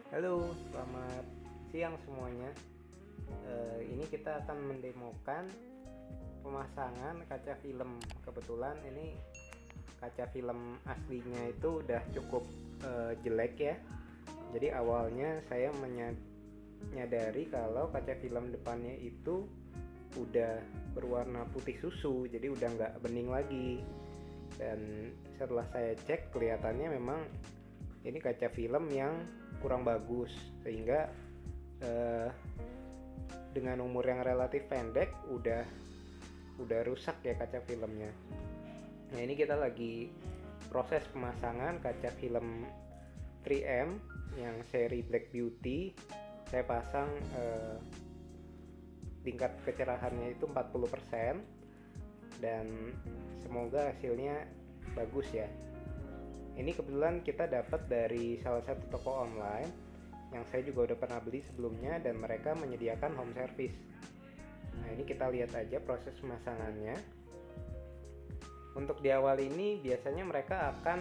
Halo, selamat siang semuanya. Ini kita akan mendemokan pemasangan kaca film. Kebetulan ini kaca film aslinya itu udah cukup jelek ya. Jadi awalnya saya menyadari kalau kaca film depannya itu udah berwarna putih susu, jadi udah nggak bening lagi. Dan setelah saya cek, kelihatannya memang ini kaca film yang kurang bagus, sehingga dengan umur yang relatif pendek udah rusak ya kaca filmnya. Nah, ini kita lagi proses pemasangan kaca film 3M yang seri Black Beauty. Saya pasang tingkat kecerahannya itu 40% dan semoga hasilnya bagus ya. Ini kebetulan kita dapat dari salah satu toko online yang saya juga udah pernah beli sebelumnya, dan mereka menyediakan home service. Nah, ini kita lihat aja proses pemasangannya. Untuk di awal ini biasanya mereka akan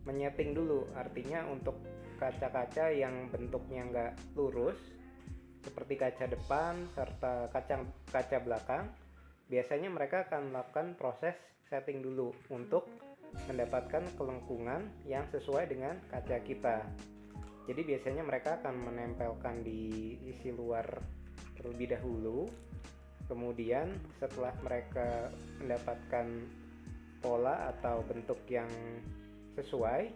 menyeting dulu, artinya untuk kaca-kaca yang bentuknya nggak lurus seperti kaca depan serta kaca belakang, biasanya mereka akan melakukan proses setting dulu untuk mendapatkan kelengkungan yang sesuai dengan kaca kita. Jadi biasanya mereka akan menempelkan di sisi luar terlebih dahulu. Kemudian setelah mereka mendapatkan pola atau bentuk yang sesuai,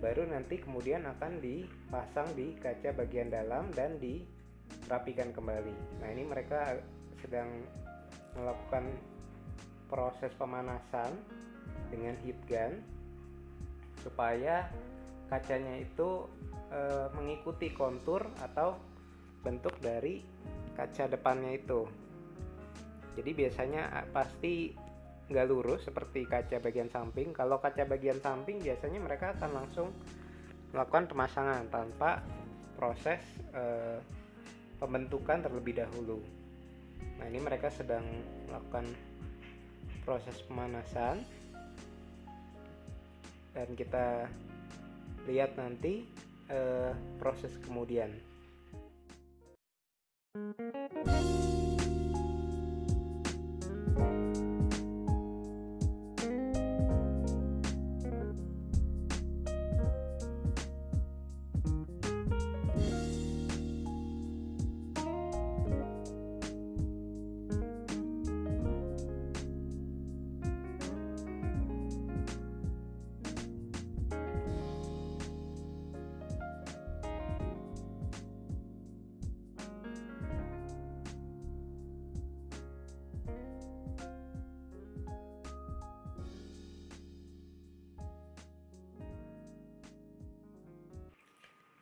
baru nanti kemudian akan dipasang di kaca bagian dalam dan dirapikan kembali. Nah, ini mereka sedang melakukan proses pemanasan dengan heat gun supaya kacanya itu mengikuti kontur atau bentuk dari kaca depannya itu. Jadi biasanya pasti nggak lurus seperti kaca bagian samping. Kalau kaca bagian samping biasanya mereka akan langsung melakukan pemasangan tanpa proses pembentukan terlebih dahulu. Nah, ini mereka sedang melakukan proses pemanasan dan kita lihat nanti proses kemudian.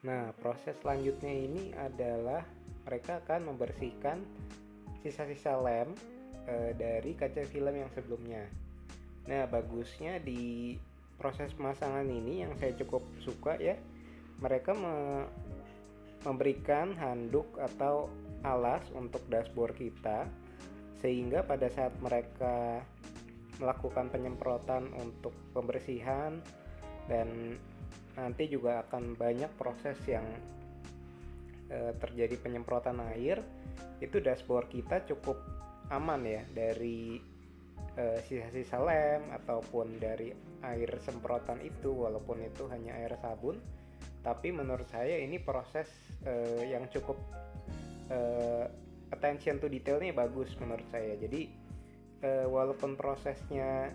Nah, proses selanjutnya ini adalah mereka akan membersihkan sisa-sisa lem dari kaca film yang sebelumnya. Nah, bagusnya di proses pemasangan ini yang saya cukup suka ya, mereka memberikan handuk atau alas untuk dashboard kita, sehingga pada saat mereka melakukan penyemprotan untuk pembersihan dan nanti juga akan banyak proses yang terjadi penyemprotan air, itu dashboard kita cukup aman ya dari sisa-sisa lem ataupun dari air semprotan itu, walaupun itu hanya air sabun. Tapi menurut saya ini proses yang cukup attention to detailnya bagus menurut saya. Jadi walaupun prosesnya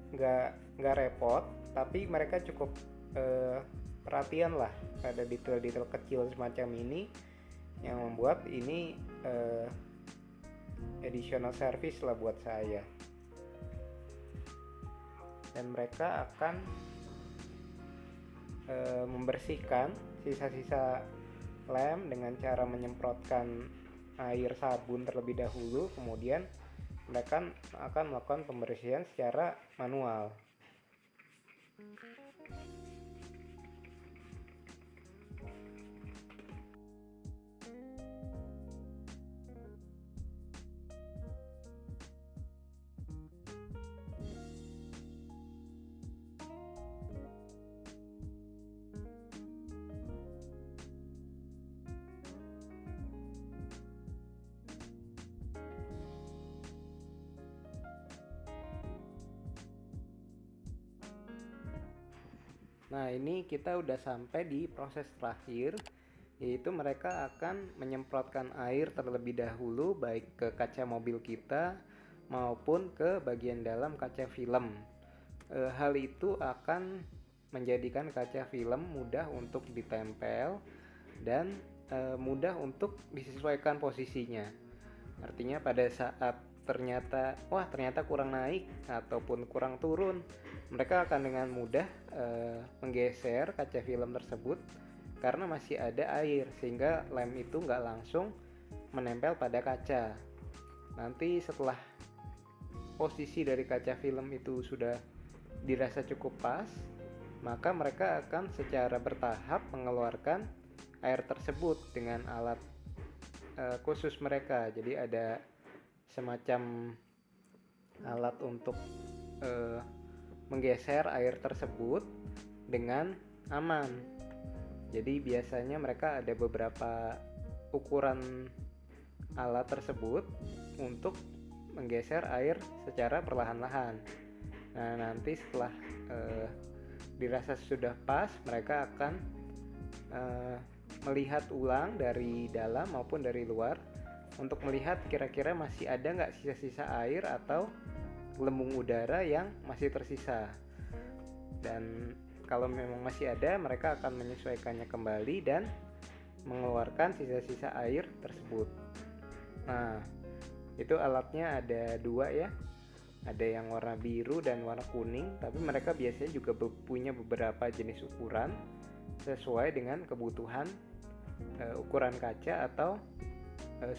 nggak repot, tapi mereka cukup perhatian lah pada detail-detail kecil semacam ini, yang membuat ini additional service lah buat saya. Dan mereka akan membersihkan sisa-sisa lem dengan cara menyemprotkan air sabun terlebih dahulu, kemudian mereka akan melakukan pembersihan secara manual. Nah, ini kita udah sampai di proses terakhir, yaitu mereka akan menyemprotkan air terlebih dahulu baik ke kaca mobil kita maupun ke bagian dalam kaca film. Hal itu akan menjadikan kaca film mudah untuk ditempel dan mudah untuk disesuaikan posisinya. Artinya pada saat ternyata kurang naik ataupun kurang turun, mereka akan dengan mudah menggeser kaca film tersebut karena masih ada air, sehingga lem itu nggak langsung menempel pada kaca. Nanti setelah posisi dari kaca film itu sudah dirasa cukup pas, maka mereka akan secara bertahap mengeluarkan air tersebut dengan alat khusus mereka. Jadi ada semacam alat untuk menggeser air tersebut dengan aman. Jadi biasanya mereka ada beberapa ukuran alat tersebut untuk menggeser air secara perlahan-lahan. Nah, nanti setelah dirasa sudah pas, mereka akan melihat ulang dari dalam maupun dari luar untuk melihat kira-kira masih ada nggak sisa-sisa air atau gelembung udara yang masih tersisa. Dan kalau memang masih ada, mereka akan menyesuaikannya kembali dan mengeluarkan sisa-sisa air tersebut. Nah, itu alatnya ada dua ya. Ada yang warna biru dan warna kuning, tapi mereka biasanya juga punya beberapa jenis ukuran sesuai dengan kebutuhan ukuran kaca atau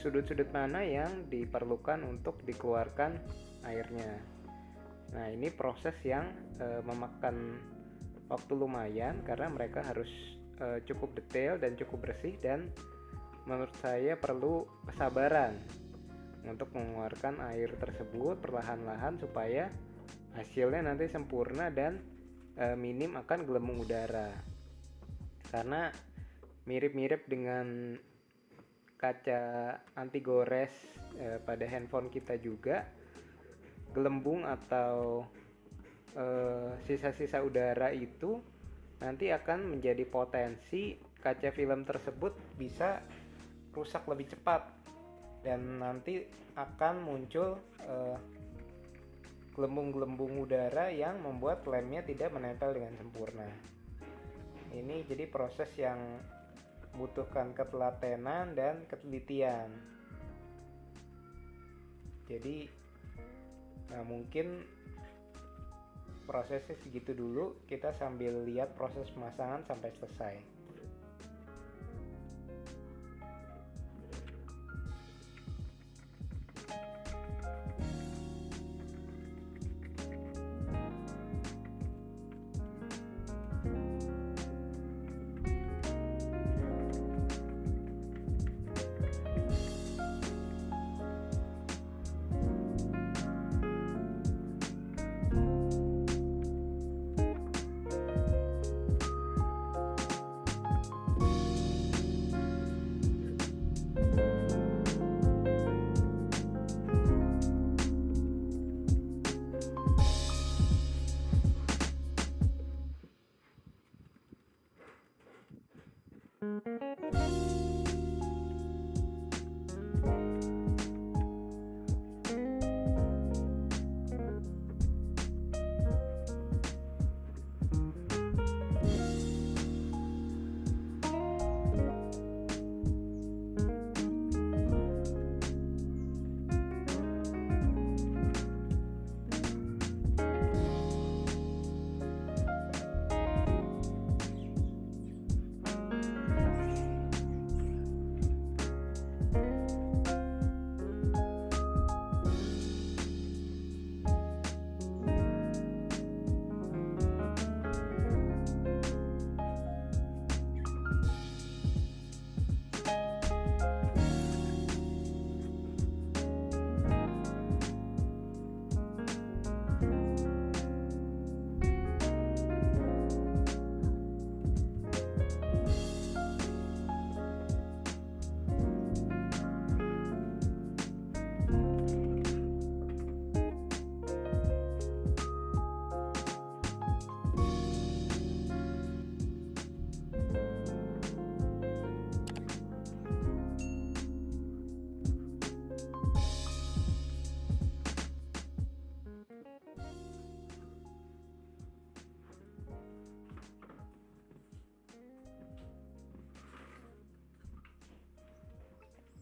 sudut-sudut mana yang diperlukan untuk dikeluarkan airnya. Nah, ini proses yang memakan waktu lumayan karena mereka harus cukup detail dan cukup bersih, dan menurut saya perlu kesabaran untuk mengeluarkan air tersebut perlahan-lahan supaya hasilnya nanti sempurna dan minim akan gelembung udara. Karena mirip-mirip dengan kaca anti gores pada handphone kita juga, gelembung atau sisa-sisa udara itu nanti akan menjadi potensi kaca film tersebut bisa rusak lebih cepat, dan nanti akan muncul gelembung-gelembung udara yang membuat lemnya tidak menempel dengan sempurna. Ini jadi proses yang membutuhkan ketelatenan dan ketelitian. Jadi mungkin prosesnya segitu dulu, kita sambil lihat proses pemasangan sampai selesai.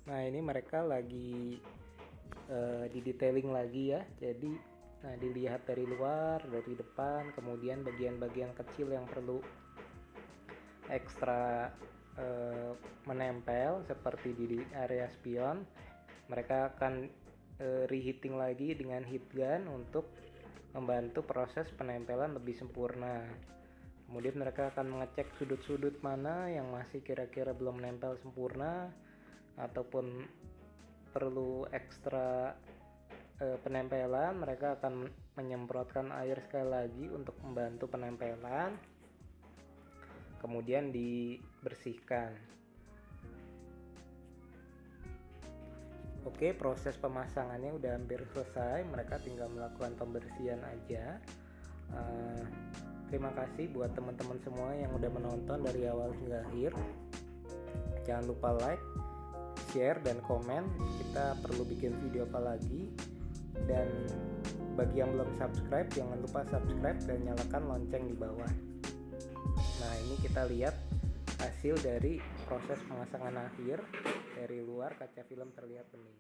Nah ini mereka lagi di detailing lagi ya. Jadi nah dilihat dari luar, dari depan, kemudian bagian-bagian kecil yang perlu ekstra menempel seperti di area spion, mereka akan reheating lagi dengan heat gun untuk membantu proses penempelan lebih sempurna. Kemudian mereka akan mengecek sudut-sudut mana yang masih kira-kira belum menempel sempurna ataupun perlu ekstra penempelan. Mereka akan menyemprotkan air sekali lagi untuk membantu penempelan, kemudian dibersihkan. Oke, proses pemasangannya udah hampir selesai, mereka tinggal melakukan pembersihan aja. Terima kasih buat teman-teman semua yang udah menonton dari awal hingga akhir. Jangan lupa like, share, dan komen. Kita perlu bikin video apa lagi. Dan bagi yang belum subscribe, jangan lupa subscribe dan nyalakan lonceng di bawah. Nah ini kita lihat hasil dari proses pemasangan akhir. Dari luar kaca film terlihat bening.